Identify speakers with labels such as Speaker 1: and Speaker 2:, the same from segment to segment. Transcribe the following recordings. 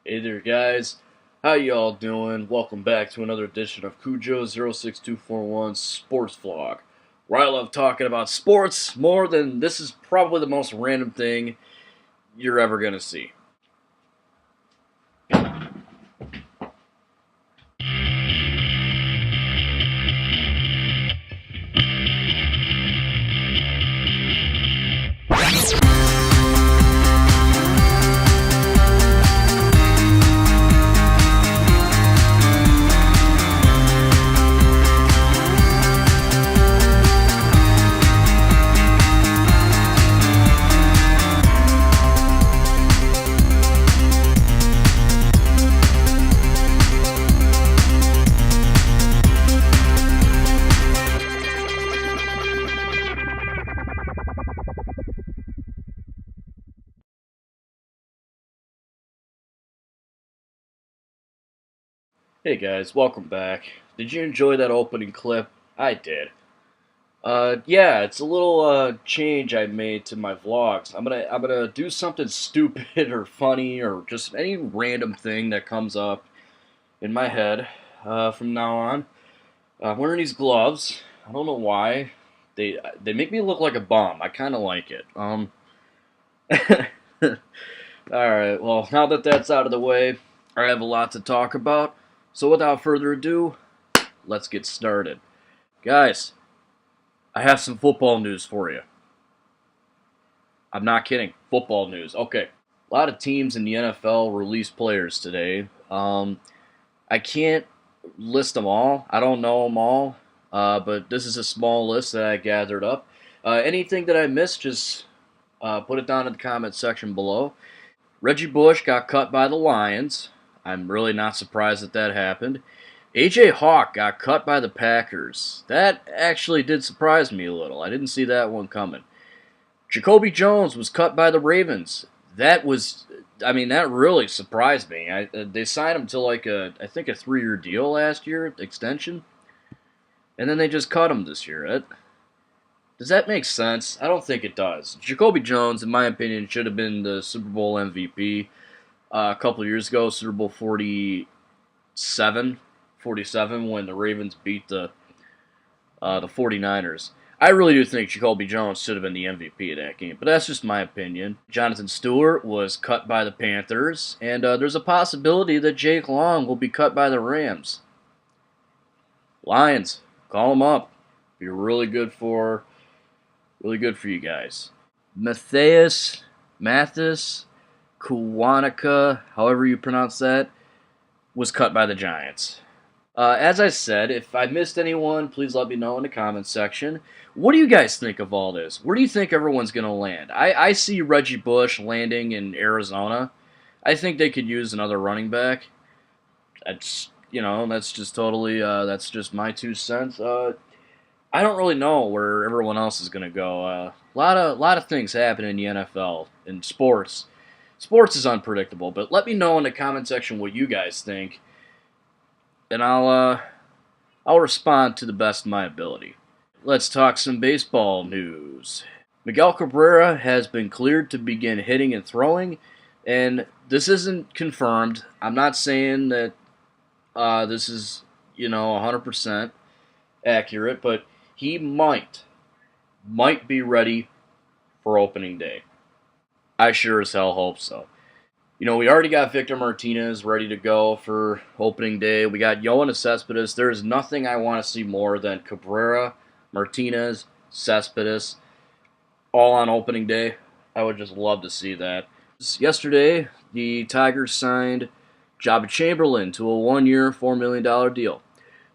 Speaker 1: Hey there, guys. How y'all doing? Welcome back to another edition of Cujo06241 Sports Vlog, where I love talking about sports more than this is probably the most random thing you're ever gonna see. Hey guys, welcome back. Did you enjoy that opening clip? I did. Yeah, it's a little change I made to my vlogs. I'm gonna do something stupid or funny or just any random thing that comes up in my head from now on. I'm wearing these gloves. I don't know why. They make me look like a bum. I kind of like it. All right. Well, now that that's out of the way, I have a lot to talk about. So without further ado, let's get started. Guys, I have some football news for you. I'm not kidding. Football news. Okay. A lot of teams in the NFL released players today. I can't list them all. I don't know them all, but this is a small list that I gathered up. Anything that I missed, just put it down in the comment section below. Reggie Bush got cut by the Lions. I'm really not surprised that that happened. AJ Hawk got cut by the Packers. That actually did surprise me a little. I didn't see that one coming. Jacoby Jones was cut by the Ravens. That really surprised me. They signed him to I think a 3-year deal last year, extension, and then they just cut him this year. Does that make sense? I don't think it does. Jacoby Jones, in my opinion, should have been the Super Bowl MVP a couple of years ago, Super Bowl 47, when the Ravens beat the 49ers. I really do think Jacoby Jones should have been the MVP of that game, but that's just my opinion. Jonathan Stewart was cut by the Panthers, and there's a possibility that Jake Long will be cut by the Rams. Lions, call him up. Be really good for you guys. Mathis Kuwanica, however you pronounce that, was cut by the Giants. As I said, if I missed anyone, please let me know in the comments section. What do you guys think of all this? Where do you think everyone's going to land? I see Reggie Bush landing in Arizona. I think they could use another running back. That's just totally, that's just my 2 cents. I don't really know where everyone else is going to go. A lot of things happen in the NFL, in sports. Sports is unpredictable, but let me know in the comment section what you guys think, and I'll respond to the best of my ability. Let's talk some baseball news. Miguel Cabrera has been cleared to begin hitting and throwing, and this isn't confirmed. I'm not saying that this is 100% accurate, but he might be ready for opening day. I sure as hell hope so. We already got Victor Martinez ready to go for opening day. We got Yoenis Cespedes. There is nothing I want to see more than Cabrera, Martinez, Cespedes, all on opening day. I would just love to see that. Yesterday, the Tigers signed Jabba Chamberlain to a 1-year, $4 million deal.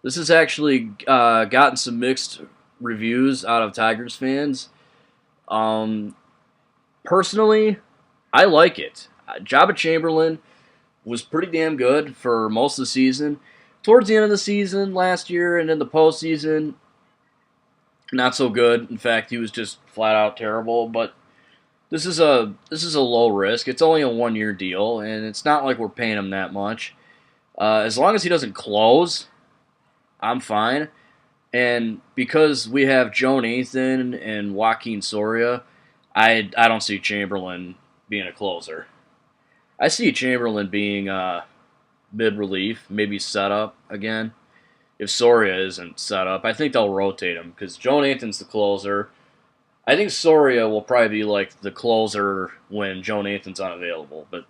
Speaker 1: This has actually gotten some mixed reviews out of Tigers fans. Personally, I like it. Jabba Chamberlain was pretty damn good for most of the season. Towards the end of the season last year and in the postseason, not so good. In fact, he was just flat out terrible. But this is a low risk. It's only a 1-year deal, and it's not like we're paying him that much. As long as he doesn't close, I'm fine. And because we have Joe Nathan and Joaquin Soria, I don't see Chamberlain being a closer. I see Chamberlain being mid-relief, maybe set up again. If Soria isn't set up, I think they'll rotate him because Joe Nathan's the closer. I think Soria will probably be like the closer when Joe Nathan's unavailable, but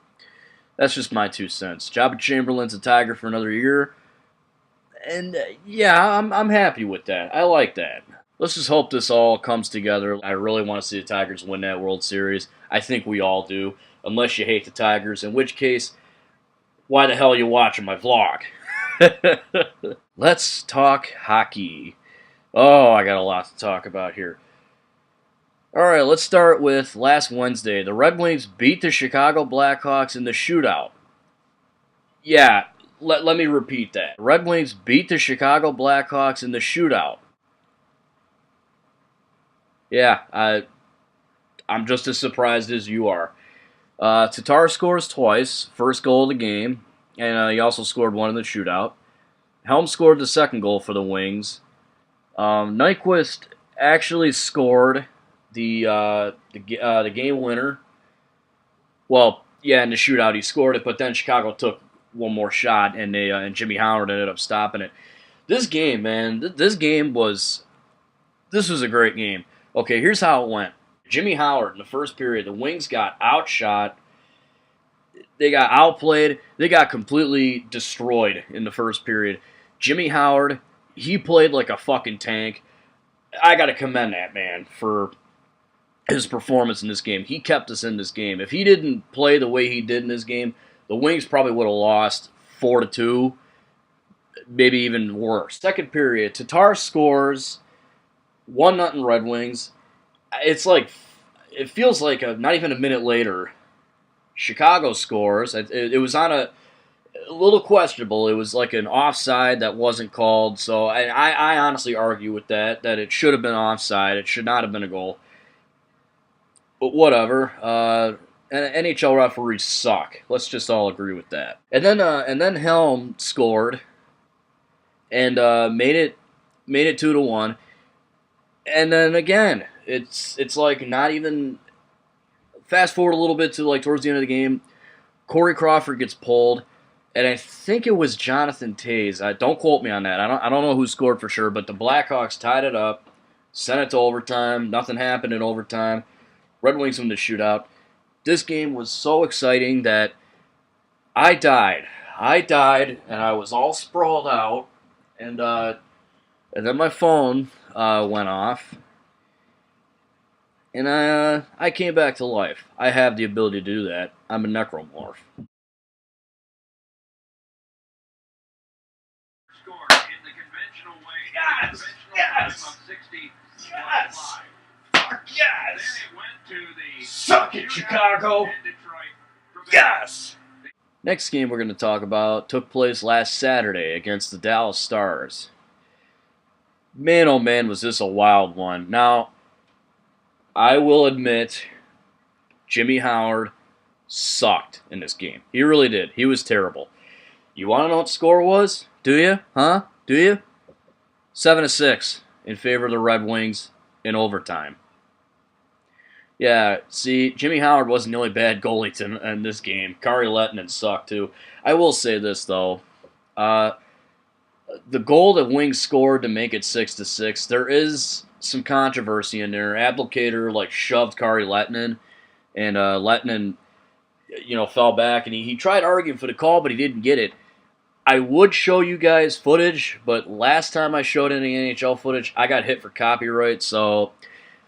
Speaker 1: that's just my 2 cents. Jabba Chamberlain's a Tiger for another year, and yeah, I'm happy with that. I like that. Let's just hope this all comes together. I really want to see the Tigers win that World Series. I think we all do, unless you hate the Tigers, in which case, why the hell are you watching my vlog? Let's talk hockey. Oh, I got a lot to talk about here. Alright, let's start with last Wednesday. The Red Wings beat the Chicago Blackhawks in the shootout. Yeah, let me repeat that. The Red Wings beat the Chicago Blackhawks in the shootout. Yeah, I'm just as surprised as you are. Tatar scores twice, first goal of the game, and he also scored one in the shootout. Helm scored the second goal for the Wings. Nyquist actually scored the game winner. Well, yeah, in the shootout he scored it, but then Chicago took one more shot, and Jimmy Howard ended up stopping it. This game, man, this was a great game. Okay, here's how it went. Jimmy Howard in the first period, the Wings got outshot. They got outplayed. They got completely destroyed in the first period. Jimmy Howard, he played like a fucking tank. I got to commend that man for his performance in this game. He kept us in this game. If he didn't play the way he did in this game, the Wings probably would have lost 4-2, maybe even worse. Second period, Tatar scores 1-0 Red Wings. It feels like not even a minute later, Chicago scores. It was on a little questionable. It was like an offside that wasn't called. So I honestly argue with that it should have been offside. It should not have been a goal. But whatever. NHL referees suck. Let's just all agree with that. And then Helm scored and made it 2-1. And then again, it's like not even. Fast forward a little bit to like towards the end of the game, Corey Crawford gets pulled, and I think it was Jonathan Toews. Don't quote me on that. I don't know who scored for sure, but the Blackhawks tied it up, sent it to overtime. Nothing happened in overtime. Red Wings win the shootout. This game was so exciting that I died. And I was all sprawled out, and then my phone went off. And I came back to life. I have the ability to do that. I'm a necromorph. Yes! Yes! Yes! Fuck yes! Suck it, Chicago! Yes! Next game we're going to talk about took place last Saturday against the Dallas Stars. Man, oh man, was this a wild one. Now, I will admit, Jimmy Howard sucked in this game. He really did. He was terrible. You want to know what the score was? Do you? Huh? Do you? 7-6 in favor of the Red Wings in overtime. Yeah, see, Jimmy Howard wasn't the only bad goalie in this game. Kari Lehtinen sucked too. I will say this, though. The goal that Wings scored to make it 6-6, there is some controversy in there. Applicator shoved Kari Lehtinen, and Lehtinen, fell back, and he tried arguing for the call, but he didn't get it. I would show you guys footage, but last time I showed any NHL footage, I got hit for copyright, so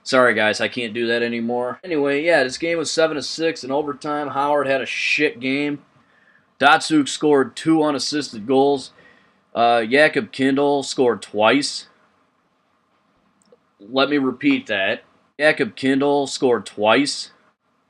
Speaker 1: sorry guys, I can't do that anymore. Anyway, yeah, this game was 7-6 in overtime. Howard had a shit game. Datsuk scored 2 unassisted goals. Jakob Kindl scored twice. Let me repeat that. Jakob Kindl scored twice.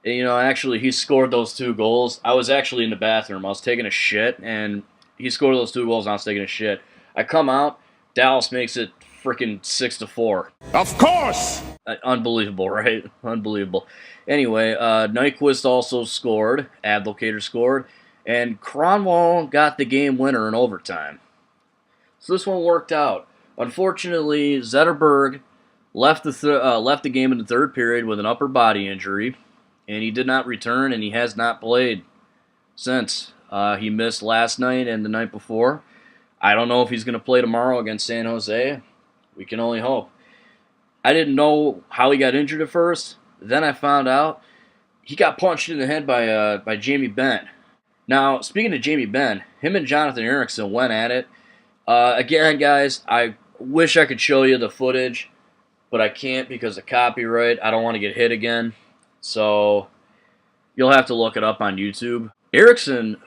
Speaker 1: And, actually, he scored those 2 goals. I was actually in the bathroom. I was taking a shit, and he scored those 2 goals, and I was taking a shit. I come out. Dallas makes it freaking 6-4.
Speaker 2: Of course!
Speaker 1: Unbelievable, right? Unbelievable. Anyway, Nyquist also scored. Advocator scored. And Cronwall got the game winner in overtime. So this one worked out. Unfortunately, Zetterberg left the game in the third period with an upper body injury, and he did not return, and he has not played since. He missed last night and the night before. I don't know if he's going to play tomorrow against San Jose. We can only hope. I didn't know how he got injured at first. Then I found out he got punched in the head by Jamie Benn. Now, speaking of Jamie Benn, him and Jonathan Erickson went at it. Again, guys, I wish I could show you the footage, but I can't because of copyright. I don't want to get hit again. So you'll have to look it up on YouTube. Erickson,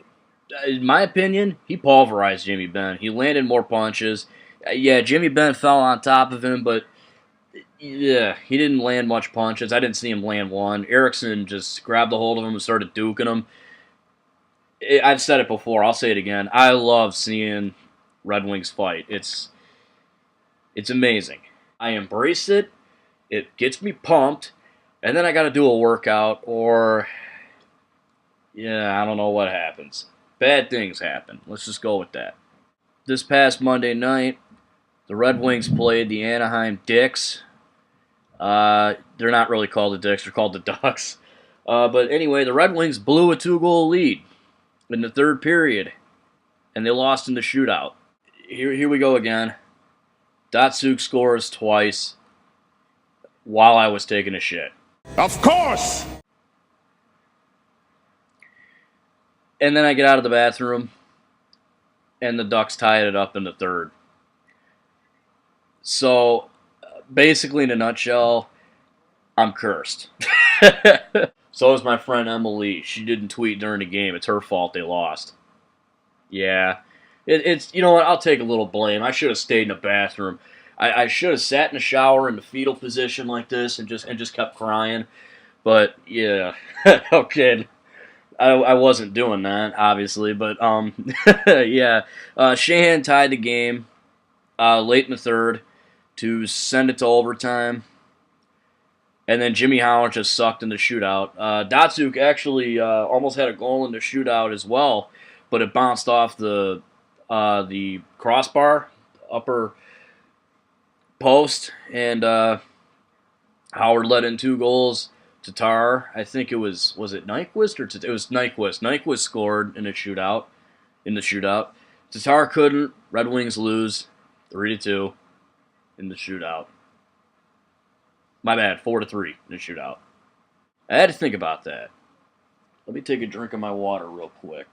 Speaker 1: in my opinion, he pulverized Jamie Benn. He landed more punches. Yeah, Jamie Benn fell on top of him, but yeah, he didn't land much punches. I didn't see him land one. Erickson just grabbed a hold of him and started duking him. I've said it before. I'll say it again. I love seeing Red Wings fight. It's amazing. I embrace it. It gets me pumped. And then I got to do a workout or, yeah, I don't know what happens. Bad things happen. Let's just go with that. This past Monday night, the Red Wings played the Anaheim Dicks. They're not really called the Dicks. They're called the Ducks. But anyway, the Red Wings blew a 2-goal lead in the third period, and they lost in the shootout. Here we go again. Datsuk scores twice while I was taking a shit.
Speaker 2: Of course!
Speaker 1: And then I get out of the bathroom, and the Ducks tied it up in the third. So, basically, in a nutshell, I'm cursed. So is my friend Emily. She didn't tweet during the game. It's her fault they lost. Yeah. It's you know what? I'll take a little blame. I should have stayed in the bathroom. I should have sat in the shower in the fetal position like this and just kept crying. But yeah, okay. I wasn't doing that obviously, but yeah. Sheahan tied the game late in the third to send it to overtime. And then Jimmy Howard just sucked in the shootout. Datsuk actually almost had a goal in the shootout as well, but it bounced off the crossbar, upper post, and Howard let in 2 goals. Tatar, I think it was it Nyquist or it was Nyquist. Nyquist scored in the shootout. Tatar couldn't. Red Wings lose 3-2 in the shootout. My bad, 4-3 in the shootout. I had to think about that. Let me take a drink of my water real quick.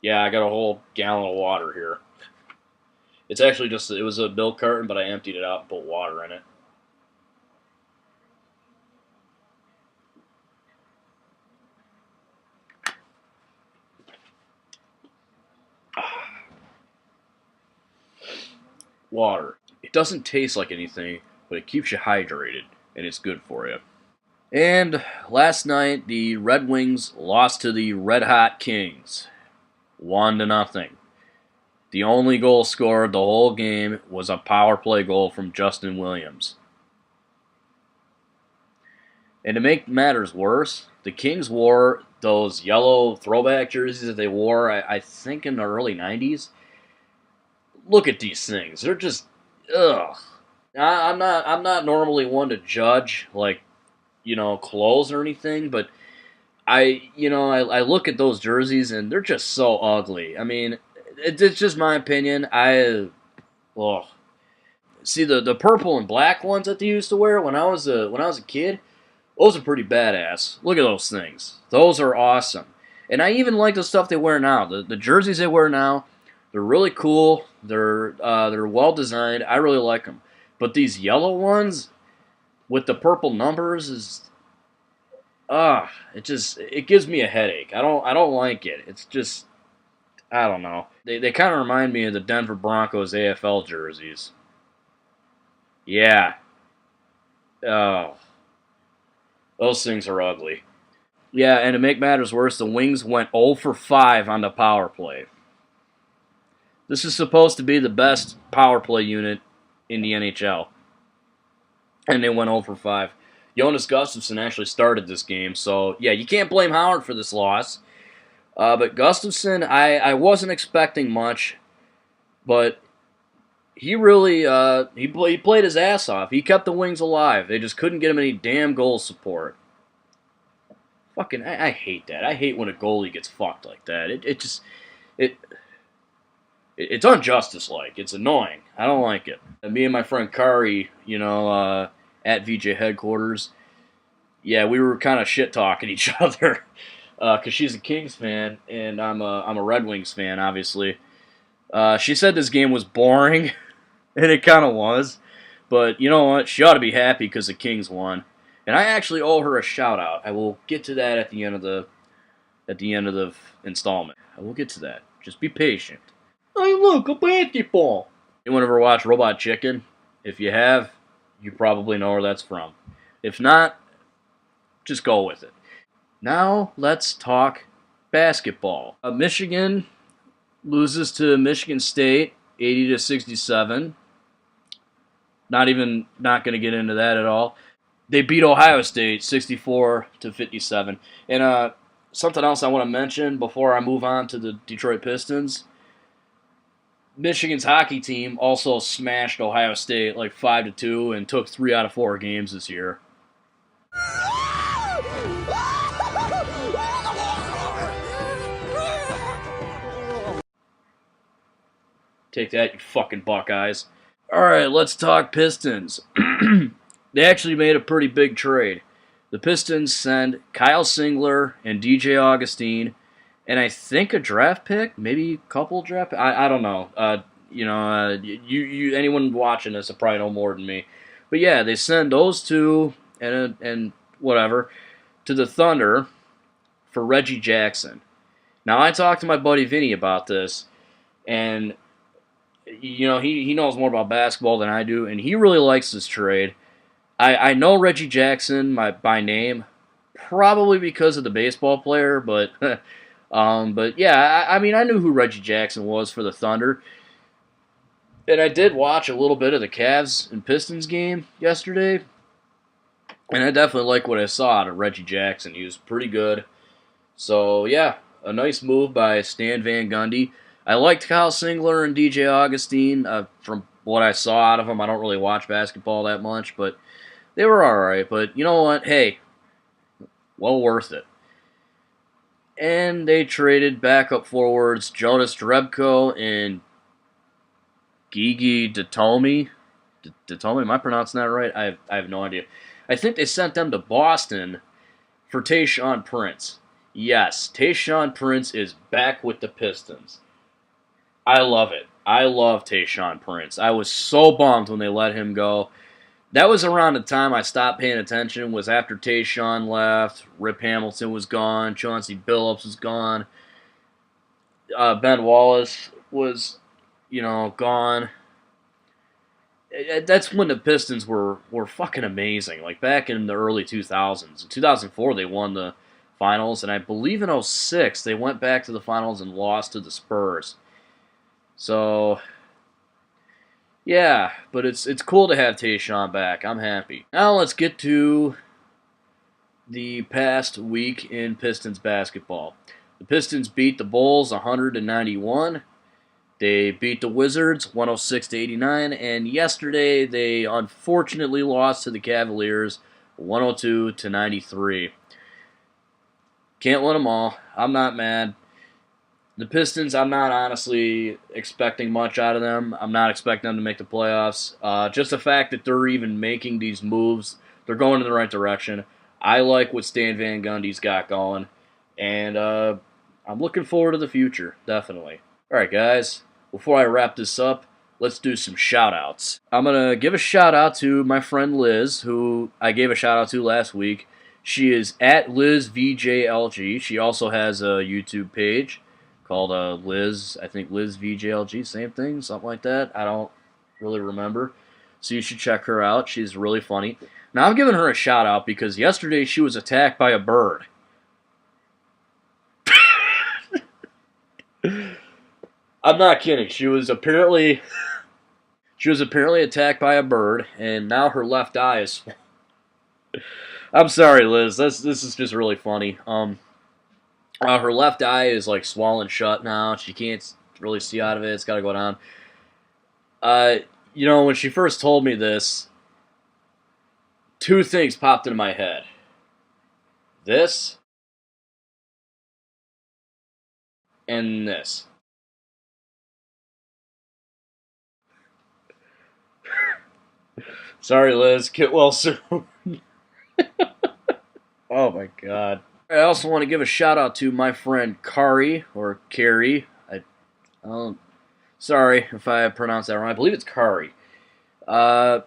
Speaker 1: Yeah, I got a whole gallon of water here. It's actually it was a milk carton, but I emptied it out and put water in it. Water. It doesn't taste like anything, but it keeps you hydrated, and it's good for you. And last night, the Red Wings lost to the Red Hot Kings, 1-0. The only goal scored the whole game was a power play goal from Justin Williams. And to make matters worse, the Kings wore those yellow throwback jerseys that they wore, I think, in the early 90s. Look at these things. They're just, ugh. I'm not normally one to judge, like, clothes or anything, but I look at those jerseys and they're just so ugly. I mean, it's just my opinion. See the purple and black ones that they used to wear when I was a kid. Those are pretty badass. Look at those things. Those are awesome. And I even like the stuff they wear now. The jerseys they wear now, they're really cool. They're well designed. I really like them. But these yellow ones with the purple numbers it gives me a headache. I don't like it. It's just, I don't know. They kind of remind me of the Denver Broncos AFL jerseys. Yeah. Oh. Those things are ugly. Yeah, and to make matters worse, the Wings went 0 for 5 on the power play. This is supposed to be the best power play unit in the NHL. And they went 0 for 5. Jonas Gustafsson actually started this game, so yeah, you can't blame Howard for this loss. But Gustafsson, I wasn't expecting much, but he really he played his ass off. He kept the Wings alive. They just couldn't get him any damn goal support. Fucking, I hate that. I hate when a goalie gets fucked like that. It it's unjustice like. It's annoying. I don't like it. And me and my friend Kari, at VJ headquarters, yeah, we were kind of shit talking each other because she's a Kings fan and I'm a Red Wings fan, obviously. She said this game was boring, and it kind of was. But you know what? She ought to be happy because the Kings won, and I actually owe her a shout out. I will get to that at the end of the installment. I will get to that. Just be patient. Hey, look, a basketball. Anyone ever watch Robot Chicken? If you have, you probably know where that's from. If not, just go with it. Now let's talk basketball. Michigan loses to Michigan State, 80-67. Not going to get into that at all. They beat Ohio State, 64-57. And something else I want to mention before I move on to the Detroit Pistons. Michigan's hockey team also smashed Ohio State like 5-2 and took 3 out of 4 games this year. Take that, you fucking Buckeyes. Alright, let's talk Pistons. They actually made a pretty big trade. The Pistons send Kyle Singler and DJ Augustine, and I think a draft pick, maybe a couple draft picks. I don't know. Anyone watching this will probably know more than me. But yeah, they send those two and whatever to the Thunder for Reggie Jackson. Now, I talked to my buddy Vinny about this, and he knows more about basketball than I do, and he really likes this trade. I know Reggie Jackson by name, probably because of the baseball player, but yeah, I mean, I knew who Reggie Jackson was for the Thunder, and I did watch a little bit of the Cavs and Pistons game yesterday, and I definitely like what I saw out of Reggie Jackson. He was pretty good. So yeah, a nice move by Stan Van Gundy. I liked Kyle Singler and DJ Augustine from what I saw out of them. I don't really watch basketball that much, but they were alright. But you know what? Hey, well worth it. And they traded backup forwards Jonas Jerebko and Gigi Datomi. Datomi, am I pronouncing that right? I have no idea. I think they sent them to Boston for Tayshaun Prince. Yes, Tayshaun Prince is back with the Pistons. I love it. I love Tayshaun Prince. I was so bummed when they let him go. That was around the time I stopped paying attention, was after Tayshaun left, Rip Hamilton was gone, Chauncey Billups was gone, Ben Wallace was, gone. That's when the Pistons were fucking amazing. Like back in the early 2000s. In 2004, they won the finals, and I believe in 2006, they went back to the finals and lost to the Spurs. So, yeah, but it's cool to have Tayshaun back. I'm happy. Now let's get to the past week in Pistons basketball. The Pistons beat the Bulls 100-91. They beat the Wizards 106-89, and yesterday they unfortunately lost to the Cavaliers 102-93. Can't win them all. I'm not mad. The Pistons, I'm not honestly expecting much out of them. I'm not expecting them to make the playoffs. Just the fact that they're even making these moves, they're going in the right direction. I like what Stan Van Gundy's got going, and I'm looking forward to the future, definitely. All right, guys, before I wrap this up, let's do some shout-outs. I'm going to give a shout-out to my friend Liz, who I gave a shout-out to last week. She is at LizVJLG. She also has a YouTube page called Liz, I think Liz VJLG, same thing, something like that. I don't really remember. So you should check her out. She's really funny. Now, I'm giving her a shout out because yesterday she was attacked by a bird. I'm not kidding. She was apparently attacked by a bird, and now her left eye is. I'm sorry, Liz. This is just really funny. Her left eye is like swollen shut now. She can't really see out of it. It's got to go down. When she first told me this, two things popped into my head. This and this. Sorry, Liz. Get well soon. Oh my god. I also want to give a shout out to my friend Kari, or Carrie. Sorry if I pronounced that wrong. I believe it's Kari. Uh,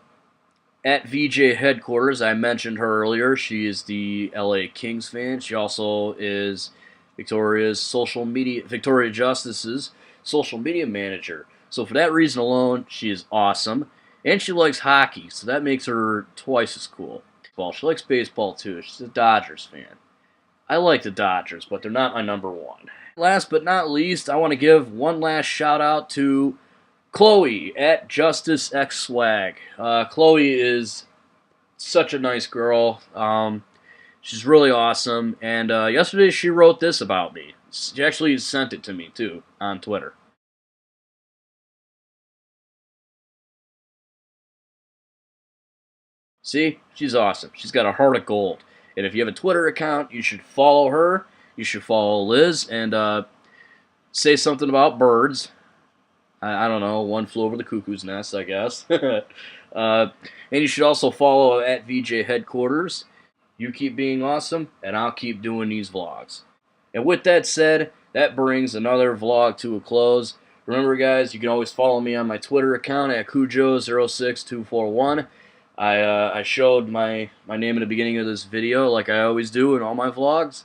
Speaker 1: at VJ headquarters, I mentioned her earlier. She is the LA Kings fan. She also is Victoria Justice's social media manager. So for that reason alone, she is awesome. And she likes hockey, so that makes her twice as cool. Well, she likes baseball too. She's a Dodgers fan. I like the Dodgers, but they're not my number one. Last but not least, I want to give one last shout out to Chloe at Justice X Swag. Chloe is such a nice girl. She's really awesome. And yesterday she wrote this about me. She actually sent it to me too on Twitter. See, she's awesome. She's got a heart of gold. And if you have a Twitter account, you should follow her. You should follow Liz and say something about birds. I don't know, one flew over the cuckoo's nest, I guess. And you should also follow at VJ Headquarters. You keep being awesome, and I'll keep doing these vlogs. And with that said, that brings another vlog to a close. Remember, guys, you can always follow me on my Twitter account at Cujo06241. I showed my name in the beginning of this video, like I always do in all my vlogs.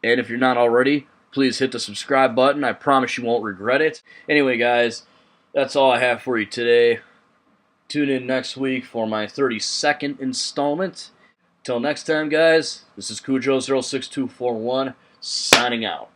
Speaker 1: And if you're not already, please hit the subscribe button. I promise you won't regret it. Anyway, guys, that's all I have for you today. Tune in next week for my 32nd installment. Till next time, guys, this is Cujo06241, signing out.